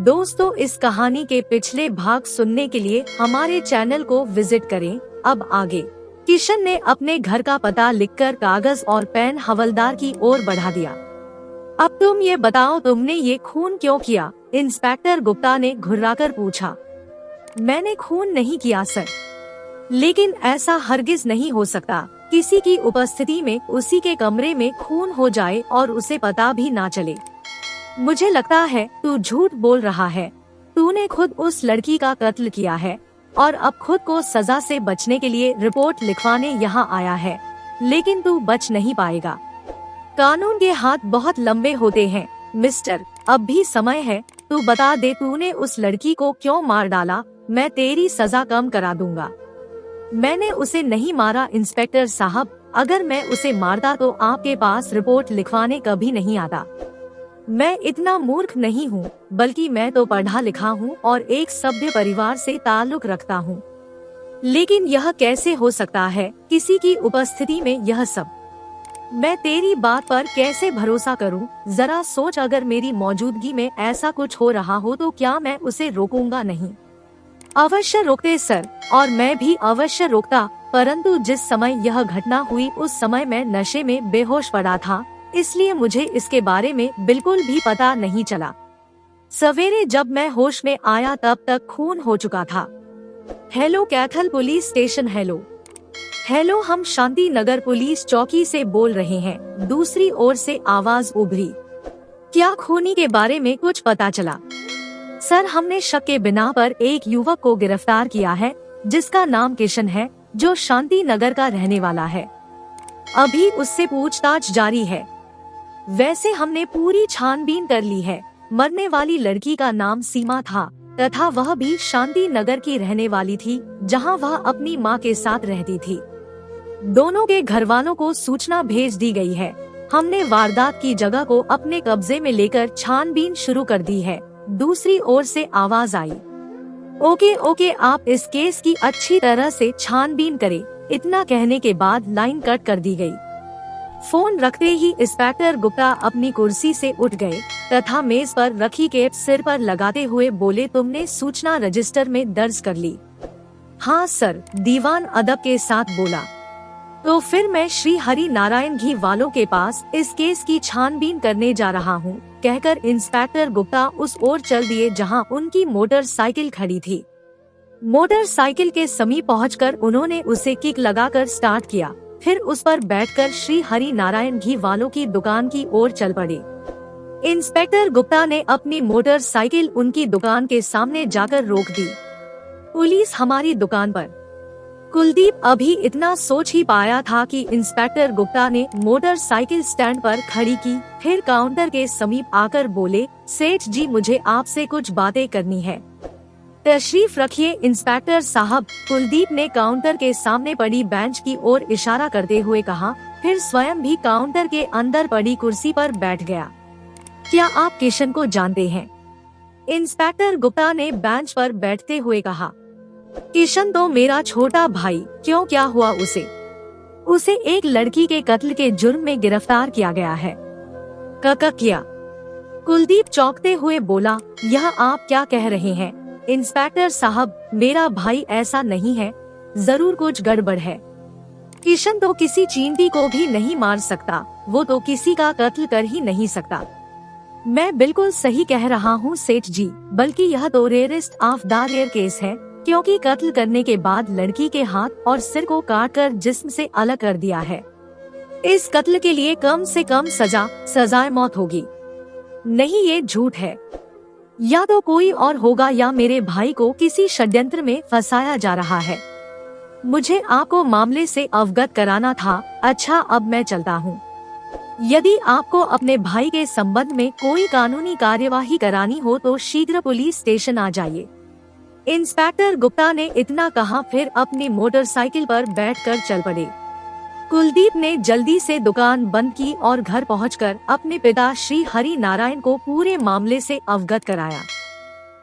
दोस्तों, इस कहानी के पिछले भाग सुनने के लिए हमारे चैनल को विजिट करें। अब आगे। किशन ने अपने घर का पता लिखकर कागज और पेन हवलदार की ओर बढ़ा दिया। अब तुम ये बताओ, तुमने ये खून क्यों किया? इंस्पेक्टर गुप्ता ने घुर्राकर पूछा। मैंने खून नहीं किया सर। लेकिन ऐसा हरगिज नहीं हो सकता, किसी की उपस्थिति में उसी के कमरे में खून हो जाए और उसे पता भी ना चले। मुझे लगता है तू झूठ बोल रहा है। तूने खुद उस लड़की का कत्ल किया है और अब खुद को सजा से बचने के लिए रिपोर्ट लिखवाने यहाँ आया है, लेकिन तू बच नहीं पाएगा। कानून के हाथ बहुत लंबे होते हैं मिस्टर, अब भी समय है। तू बता दे, तूने उस लड़की को क्यों मार डाला? मैं तेरी सजा कम करा दूंगा। मैंने उसे नहीं मारा इंस्पेक्टर साहब। अगर मैं उसे मारता तो आपके पास रिपोर्ट लिखवाने कभी नहीं आता। मैं इतना मूर्ख नहीं हूँ, बल्कि मैं तो पढ़ा लिखा हूँ और एक सभ्य परिवार से ताल्लुक रखता हूँ। लेकिन यह कैसे हो सकता है, किसी की उपस्थिति में यह सब? मैं तेरी बात पर कैसे भरोसा करूँ? जरा सोच, अगर मेरी मौजूदगी में ऐसा कुछ हो रहा हो तो क्या मैं उसे रोकूंगा नहीं? अवश्य रोकते सर, और मैं भी अवश्य रोकता, परंतु जिस समय यह घटना हुई उस समय मैं नशे में बेहोश पड़ा था, इसलिए मुझे इसके बारे में बिल्कुल भी पता नहीं चला। सवेरे जब मैं होश में आया तब तक खून हो चुका था। Hello Kaithal police station. Hello, हम शांति नगर पुलिस चौकी से बोल रहे हैं। दूसरी ओर से आवाज उभरी। क्या खूनी के बारे में कुछ पता चला? सर, हमने शक के बिना पर एक युवक को गिरफ्तार किया है जिसका नाम किशन है, जो शांति नगर का रहने वाला है। अभी उससे पूछताछ जारी है। वैसे हमने पूरी छानबीन कर ली है। मरने वाली लड़की का नाम सीमा था तथा वह भी शांति नगर की रहने वाली थी, जहां वह अपनी मां के साथ रहती थी। दोनों के घर वालों को सूचना भेज दी गई है। हमने वारदात की जगह को अपने कब्जे में लेकर छानबीन शुरू कर दी है। दूसरी ओर से आवाज आई। ओके, आप इस केस की अच्छी तरह से छानबीन करें। इतना कहने के बाद लाइन कट कर दी गई। फोन रखते ही इंस्पेक्टर गुप्ता अपनी कुर्सी से उठ गए तथा मेज पर रखी केप सिर पर लगाते हुए बोले, तुमने सूचना रजिस्टर में दर्ज कर ली? हाँ सर, दीवान अदब के साथ बोला। तो फिर मैं श्री हरि नारायण घी वालों के पास इस केस की छानबीन करने जा रहा हूँ, कहकर इंस्पेक्टर गुप्ता उस ओर चल दिए जहाँ उनकी मोटरसाइकिल खड़ी थी। मोटरसाइकिल के समीप पहुंचकर उन्होंने उसे किक लगाकर स्टार्ट किया, फिर उस पर बैठकर श्री हरि नारायण घी वालों की दुकान की ओर चल पड़े। इंस्पेक्टर गुप्ता ने अपनी मोटरसाइकिल उनकी दुकान के सामने जाकर रोक दी। पुलिस हमारी दुकान पर। कुलदीप अभी इतना सोच ही पाया था कि इंस्पेक्टर गुप्ता ने मोटरसाइकिल स्टैंड पर खड़ी की, फिर काउंटर के समीप आकर बोले, सेठ जी, मुझे आपसे कुछ बातें करनी है। तशरीफ रखिए इंस्पेक्टर साहब। कुलदीप ने काउंटर के सामने पड़ी बेंच की ओर इशारा करते हुए कहा, फिर स्वयं भी काउंटर के अंदर पड़ी कुर्सी पर बैठ गया। क्या आप किशन को जानते हैं? इंस्पेक्टर गुप्ता ने बेंच पर बैठते हुए कहा। किशन तो मेरा छोटा भाई। क्यों, क्या हुआ उसे? उसे एक लड़की के कत्ल के जुर्म में गिरफ्तार किया गया है। किया? कुलदीप चौंकते हुए बोला, यह आप क्या कह रहे हैं इंस्पेक्टर साहब? मेरा भाई ऐसा नहीं है, जरूर कुछ गड़बड़ है। किशन तो किसी चींटी को भी नहीं मार सकता, वो तो किसी का कत्ल कर ही नहीं सकता। मैं बिल्कुल सही कह रहा हूँ सेठ जी, बल्कि यह तो rarest of the rare case है, क्योंकि कत्ल करने के बाद लड़की के हाथ और सिर को काटकर जिस्म से अलग कर दिया है। इस कत्ल के लिए कम से कम सजाए मौत होगी। नहीं, ये झूठ है। या तो कोई और होगा या मेरे भाई को किसी षड्यंत्र में फंसाया जा रहा है। मुझे आपको मामले से अवगत कराना था। अच्छा, अब मैं चलता हूँ। यदि आपको अपने भाई के संबंध में कोई कानूनी कार्यवाही करानी हो तो शीघ्र पुलिस स्टेशन आ जाइए। इंस्पेक्टर गुप्ता ने इतना कहा, फिर अपनी मोटरसाइकिल पर बैठकर चल पड़े। कुलदीप ने जल्दी से दुकान बंद की और घर पहुंचकर अपने पिता श्री हरि नारायण को पूरे मामले से अवगत कराया।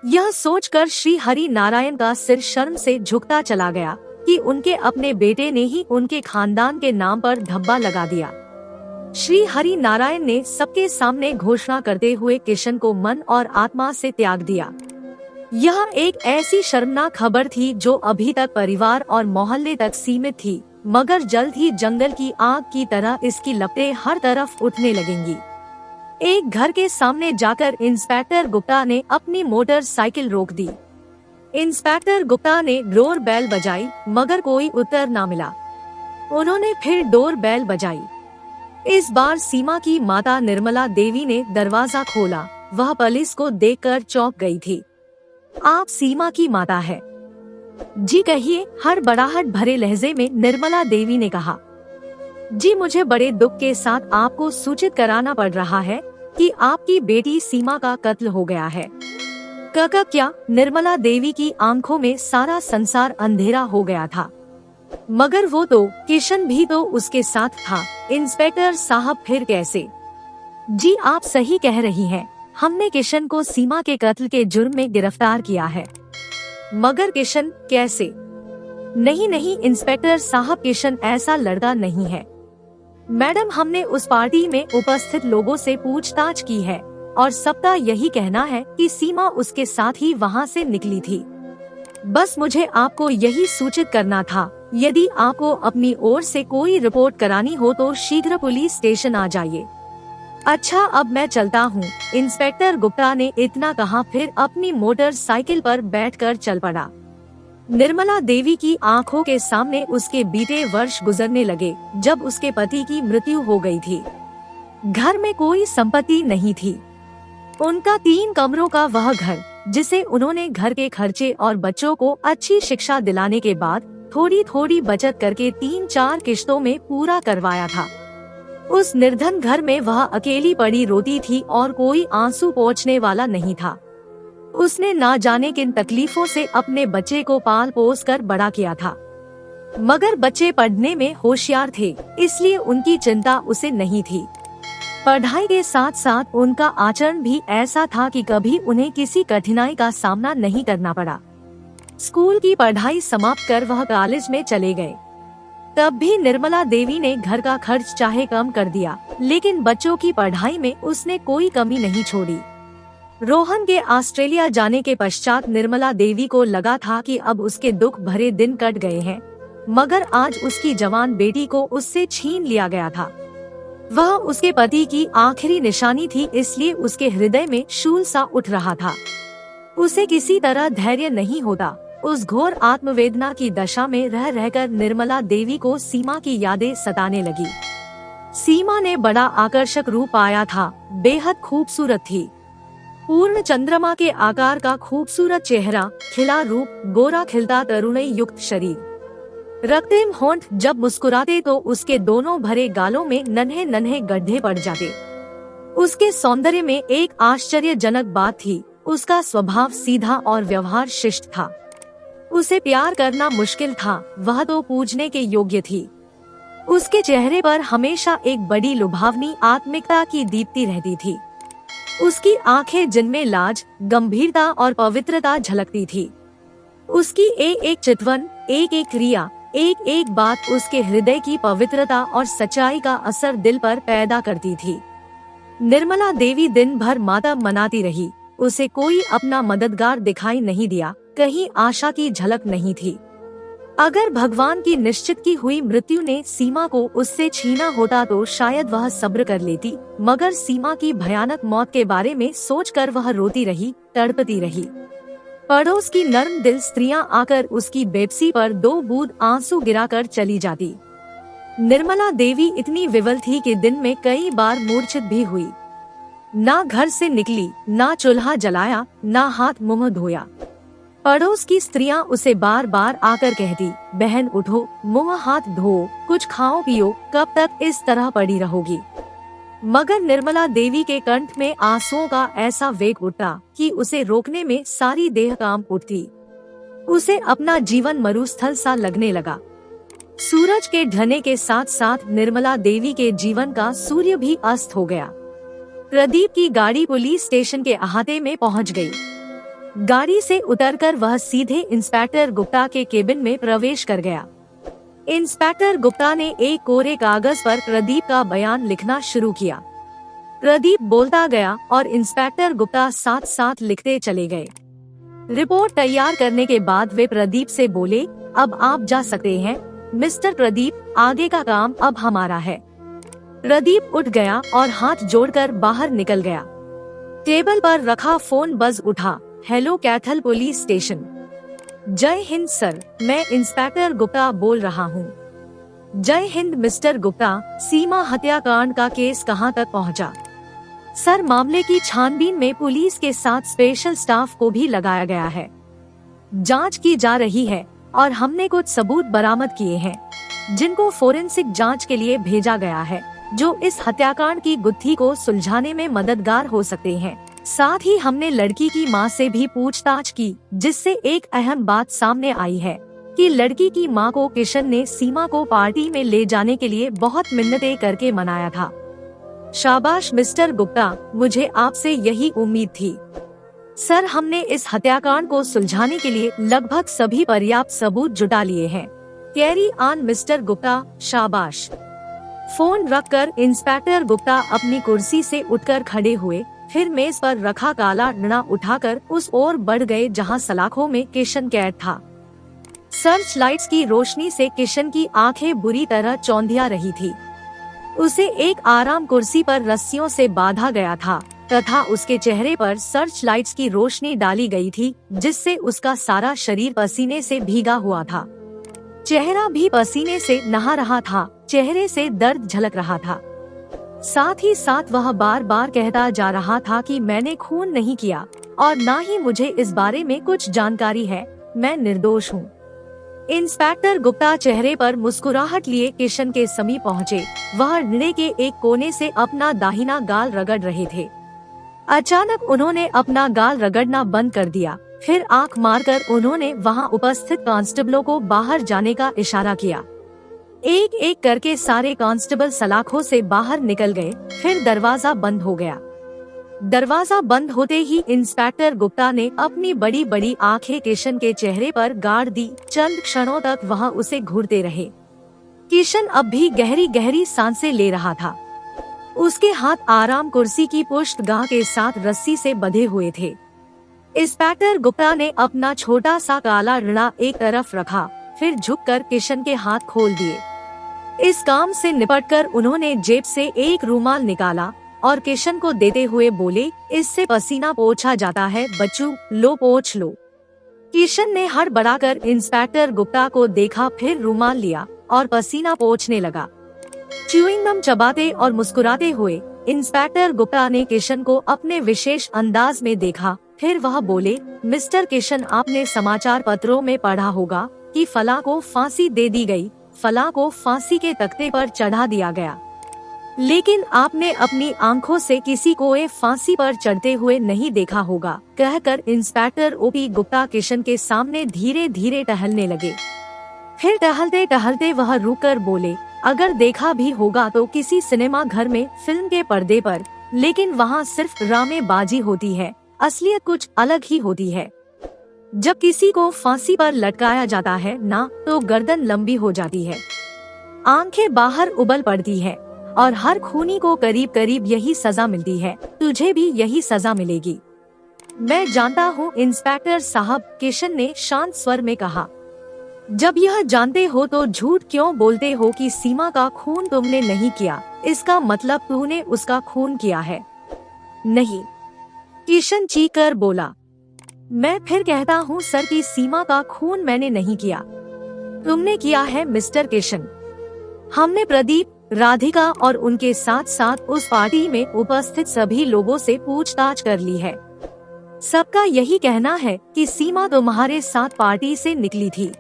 यह सोचकर श्री हरि नारायण का सिर शर्म से झुकता चला गया कि उनके अपने बेटे ने ही उनके खानदान के नाम पर धब्बा लगा दिया। श्री हरि नारायण ने सबके सामने घोषणा करते हुए किशन को मन और आत्मा से त्याग दिया। यह एक ऐसी शर्मनाक खबर थी जो अभी तक परिवार और मोहल्ले तक सीमित थी, मगर जल्द ही जंगल की आग की तरह इसकी लपटें हर तरफ उठने लगेंगी। एक घर के सामने जाकर इंस्पेक्टर गुप्ता ने अपनी मोटरसाइकिल रोक दी। इंस्पेक्टर गुप्ता ने डोर बेल बजाई, मगर कोई उत्तर न मिला। उन्होंने फिर डोर बेल बजाई। इस बार सीमा की माता निर्मला देवी ने दरवाजा खोला। वह पुलिस को देखकर चौंक गई थी। आप सीमा की माता है? जी कहिए, हर बड़ाहट भरे लहजे में निर्मला देवी ने कहा। जी, मुझे बड़े दुख के साथ आपको सूचित कराना पड़ रहा है कि आपकी बेटी सीमा का कत्ल हो गया है। काका क्या? निर्मला देवी की आंखों में सारा संसार अंधेरा हो गया था। मगर वो तो किशन भी तो उसके साथ था। इंस्पेक्टर साहब, फिर कैसे? जी आप सही कह रही हैं। हमने किशन को सीमा के कत्ल के जुर्म में गिरफ्तार किया है। मगर किशन कैसे? नहीं नहीं इंस्पेक्टर साहब, किशन ऐसा लड़का नहीं है। मैडम, हमने उस पार्टी में उपस्थित लोगों से पूछताछ की है और सबका यही कहना है कि सीमा उसके साथ ही वहां से निकली थी। बस मुझे आपको यही सूचित करना था। यदि आपको अपनी ओर से कोई रिपोर्ट करानी हो तो शीघ्र पुलिस स्टेशन आ जाइए। अच्छा, अब मैं चलता हूँ। इंस्पेक्टर गुप्ता ने इतना कहा, फिर अपनी मोटरसाइकिल पर बैठकर चल पड़ा। निर्मला देवी की आंखों के सामने उसके बीते वर्ष गुजरने लगे जब उसके पति की मृत्यु हो गई थी। घर में कोई संपत्ति नहीं थी। उनका 3 कमरों का वह घर, जिसे उन्होंने घर के खर्चे और बच्चों को अच्छी शिक्षा दिलाने के बाद थोड़ी थोड़ी बचत करके 3-4 किश्तों में पूरा करवाया था, उस निर्धन घर में वह अकेली पड़ी रोती थी और कोई आंसू पोंछने वाला नहीं था। उसने ना जाने किन तकलीफों से अपने बच्चे को पाल पोस कर बड़ा किया था, मगर बच्चे पढ़ने में होशियार थे, इसलिए उनकी चिंता उसे नहीं थी। पढ़ाई के साथ साथ उनका आचरण भी ऐसा था कि कभी उन्हें किसी कठिनाई का सामना नहीं करना पड़ा। स्कूल की पढ़ाई समाप्त कर वह कॉलेज में चले गए। तब भी निर्मला देवी ने घर का खर्च चाहे कम कर दिया, लेकिन बच्चों की पढ़ाई में उसने कोई कमी नहीं छोड़ी। रोहन के ऑस्ट्रेलिया जाने के पश्चात निर्मला देवी को लगा था कि अब उसके दुख भरे दिन कट गए हैं, मगर आज उसकी जवान बेटी को उससे छीन लिया गया था। वह उसके पति की आखिरी निशानी थी, इसलिए उसके हृदय में शूल सा उठ रहा था। उसे किसी तरह धैर्य नहीं होता। उस घोर आत्मवेदना की दशा में रह रहकर निर्मला देवी को सीमा की यादें सताने लगी। सीमा ने बड़ा आकर्षक रूप पाया था, बेहद खूबसूरत थी। पूर्ण चंद्रमा के आकार का खूबसूरत चेहरा, खिला रूप, गोरा खिलता तरुणी युक्त शरीर, रक्तहीन होंठ, जब मुस्कुराते तो उसके दोनों भरे गालों में नन्हे नन्हे गड्ढे पड़ जाते। उसके सौंदर्य में एक आश्चर्यजनक बात थी, उसका स्वभाव सीधा और व्यवहार शिष्ट था। उसे प्यार करना मुश्किल था, वह तो पूजने के योग्य थी। उसके चेहरे पर हमेशा एक बड़ी लुभावनी आत्मिकता की दीप्ति रहती थी। उसकी आंखें जिनमें लाज, गंभीरता और पवित्रता झलकती थी। उसकी एक एक चितवन, एक एक क्रिया, एक एक बात उसके हृदय की पवित्रता और सच्चाई का असर दिल पर पैदा करती थी। निर्मला देवी दिन भर मातम मनाती रही। उसे कोई अपना मददगार दिखाई नहीं दिया, कहीं आशा की झलक नहीं थी। अगर भगवान की निश्चित की हुई मृत्यु ने सीमा को उससे छीना होता तो शायद वह सब्र कर लेती, मगर सीमा की भयानक मौत के बारे में सोचकर वह रोती रही, तड़पती रही। पड़ोस की नर्म दिल स्त्रियां आकर उसकी बेबसी पर 2 बूंद आंसू गिराकर चली जाती। निर्मला देवी इतनी विवल थी कि दिन में कई बार मूर्छित भी हुई। ना घर से निकली, ना चूल्हा जलाया, ना हाथ मुंह धोया। पड़ोस की स्त्रियां उसे बार बार आकर कहती, बहन उठो, मुंह हाथ धो, कुछ खाओ पियो, कब तक इस तरह पड़ी रहोगी। मगर निर्मला देवी के कंठ में आंसुओं का ऐसा वेग उठा कि उसे रोकने में सारी देह कांप उठती। उसे अपना जीवन मरुस्थल सा लगने लगा। सूरज के ढलने के साथ साथ निर्मला देवी के जीवन का सूर्य भी अस्त हो गया। प्रदीप की गाड़ी पुलिस स्टेशन के अहाते में पहुंच गई। गाड़ी से उतरकर वह सीधे इंस्पेक्टर गुप्ता के केबिन में प्रवेश कर गया। इंस्पेक्टर गुप्ता ने एक कोरे कागज पर प्रदीप का बयान लिखना शुरू किया। प्रदीप बोलता गया और इंस्पेक्टर गुप्ता साथ साथ लिखते चले गए। रिपोर्ट तैयार करने के बाद वे प्रदीप से बोले, अब आप जा सकते हैं मिस्टर प्रदीप, आगे का काम अब हमारा है। प्रदीप उठ गया और हाथ जोड़कर बाहर निकल गया। टेबल पर रखा फोन बज उठा। Hello Kaithal police station. जय हिंद सर, मैं इंस्पेक्टर गुप्ता बोल रहा हूँ। जय हिंद मिस्टर गुप्ता, सीमा हत्याकांड का केस कहाँ तक पहुँचा? सर, मामले की छानबीन में पुलिस के साथ स्पेशल स्टाफ को भी लगाया गया है। जांच की जा रही है और हमने कुछ सबूत बरामद किए हैं जिनको फोरेंसिक जांच के लिए भेजा गया है, जो इस हत्याकांड की गुत्थी को सुलझाने में मददगार हो सकते हैं। साथ ही हमने लड़की की मां से भी पूछताछ की, जिससे एक अहम बात सामने आई है कि लड़की की मां को किशन ने सीमा को पार्टी में ले जाने के लिए बहुत मिन्नतें करके मनाया था। शाबाश मिस्टर गुप्ता, मुझे आपसे यही उम्मीद थी। सर, हमने इस हत्याकांड को सुलझाने के लिए लगभग सभी पर्याप्त सबूत जुटा लिए हैं। कैरी ऑन मिस्टर गुप्ता, शाबाश। फोन रखकर इंस्पेक्टर गुप्ता अपनी कुर्सी से उठकर खड़े हुए, फिर मेज पर रखा काला डंडा उठाकर उस ओर बढ़ गए जहां सलाखों में किशन कैद था। सर्च लाइट्स की रोशनी से किशन की आंखें बुरी तरह चौंधिया रही थी। उसे एक आराम कुर्सी पर रस्सियों से बांधा गया था तथा उसके चेहरे पर सर्च लाइट्स की रोशनी डाली गई थी, जिससे उसका सारा शरीर पसीने से भीगा हुआ था। चेहरा भी पसीने से नहा रहा था, चेहरे से दर्द झलक रहा था। साथ ही साथ वह बार बार कहता जा रहा था कि मैंने खून नहीं किया और न ही मुझे इस बारे में कुछ जानकारी है, मैं निर्दोष हूँ। इंस्पेक्टर गुप्ता चेहरे पर मुस्कुराहट लिए किशन के समीप पहुँचे। वह डंडे के एक कोने से अपना दाहिना गाल रगड़ रहे थे। अचानक उन्होंने अपना गाल रगड़ना बंद कर दिया। फिर आंख मारकर उन्होंने वहां उपस्थित कांस्टेबलों को बाहर जाने का इशारा किया। एक एक करके सारे कांस्टेबल सलाखों से बाहर निकल गए। फिर दरवाजा बंद हो गया। दरवाजा बंद होते ही इंस्पेक्टर गुप्ता ने अपनी बड़ी बड़ी आंखें किशन के चेहरे पर गाड़ दी। चंद क्षणों तक वह उसे घूरते रहे। किशन अब भी गहरी गहरी सांसें ले रहा था। उसके हाथ आराम कुर्सी की पुष्टगाह के साथ रस्सी से बंधे हुए थे। इंस्पेक्टर गुप्ता ने अपना छोटा सा काला डंडा एक तरफ रखा, फिर झुककर किशन के हाथ खोल दिए। इस काम से निपटकर उन्होंने जेब से एक रूमाल निकाला और किशन को देते हुए बोले, इससे पसीना पोंछा जाता है बच्चू, लो पोंछ लो। किशन ने हड़बड़ाकर इंस्पेक्टर गुप्ता को देखा, फिर रूमाल लिया और पसीना पोंछने लगा। च्युइंग गम चबाते और मुस्कुराते हुए इंस्पेक्टर गुप्ता ने किशन को अपने विशेष अंदाज में देखा। फिर वह बोले, मिस्टर किशन, आपने समाचार पत्रों में पढ़ा होगा कि फला को फांसी दे दी गई, फला को फांसी के तख्ते पर चढ़ा दिया गया, लेकिन आपने अपनी आंखों से किसी को फांसी पर चढ़ते हुए नहीं देखा होगा। कहकर इंस्पेक्टर ओपी गुप्ता किशन के सामने धीरे धीरे टहलने लगे। फिर टहलते टहलते वह रुककर बोले, अगर देखा भी होगा तो किसी सिनेमा घर में फिल्म के पर्दे पर, लेकिन वहाँ सिर्फ ड्रामेबाजी होती है, असलियत कुछ अलग ही होती है। जब किसी को फांसी पर लटकाया जाता है ना, तो गर्दन लंबी हो जाती है, आंखें बाहर उबल पड़ती है और हर खूनी को करीब करीब यही सजा मिलती है। तुझे भी यही सजा मिलेगी। मैं जानता हूँ इंस्पेक्टर साहब, किशन ने शांत स्वर में कहा। जब यह जानते हो तो झूठ क्यों बोलते हो कि सीमा का खून तुमने नहीं किया? इसका मतलब तूने उसका खून किया है। नहीं, किशन चीख कर बोला। मैं फिर कहता हूँ सर कि सीमा का खून मैंने नहीं किया, तुमने किया है मिस्टर किशन। हमने प्रदीप, राधिका और उनके साथ साथ उस पार्टी में उपस्थित सभी लोगों से पूछताछ कर ली है। सबका यही कहना है कि सीमा तुम्हारे साथ पार्टी से निकली थी।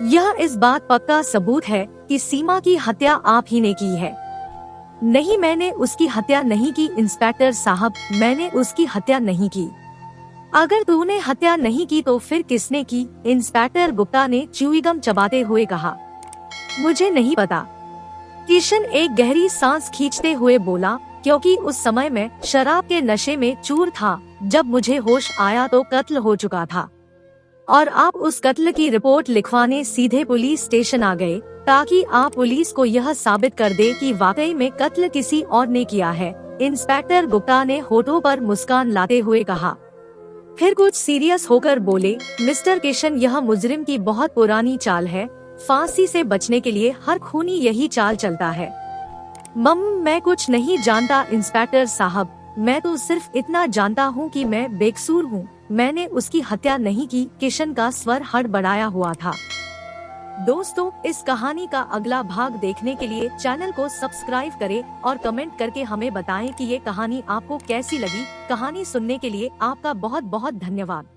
यह इस बात पक्का सबूत है कि सीमा की हत्या आप ही ने की है। नहीं, मैंने उसकी हत्या नहीं की इंस्पेक्टर साहब, मैंने उसकी हत्या नहीं की। अगर तूने हत्या नहीं की तो फिर किसने की? इंस्पेक्टर गुप्ता ने च्युइंगम चबाते हुए कहा। मुझे नहीं पता। किशन एक गहरी सांस खींचते हुए बोला, क्योंकि उस समय मैं शराब के नशे में चूर था। जब मुझे होश आया तो कत्ल हो चुका था। और आप उस कत्ल की रिपोर्ट लिखवाने सीधे पुलिस स्टेशन आ गए ताकि आप पुलिस को यह साबित कर दे कि वाकई में कत्ल किसी और ने किया है। इंस्पेक्टर गुप्ता ने होठों पर मुस्कान लाते हुए कहा। फिर कुछ सीरियस होकर बोले, मिस्टर किशन, यह मुजरिम की बहुत पुरानी चाल है। फांसी से बचने के लिए हर खूनी यही चाल चलता है। मैं कुछ नहीं जानता इंस्पेक्टर साहब, मैं तो सिर्फ इतना जानता हूँ कि मैं बेकसूर हूँ। मैंने उसकी हत्या नहीं की। किशन का स्वर हड़बड़ाया हुआ था। दोस्तों, इस कहानी का अगला भाग देखने के लिए चैनल को सब्सक्राइब करें और कमेंट करके हमें बताएं कि ये कहानी आपको कैसी लगी। कहानी सुनने के लिए आपका बहुत बहुत धन्यवाद।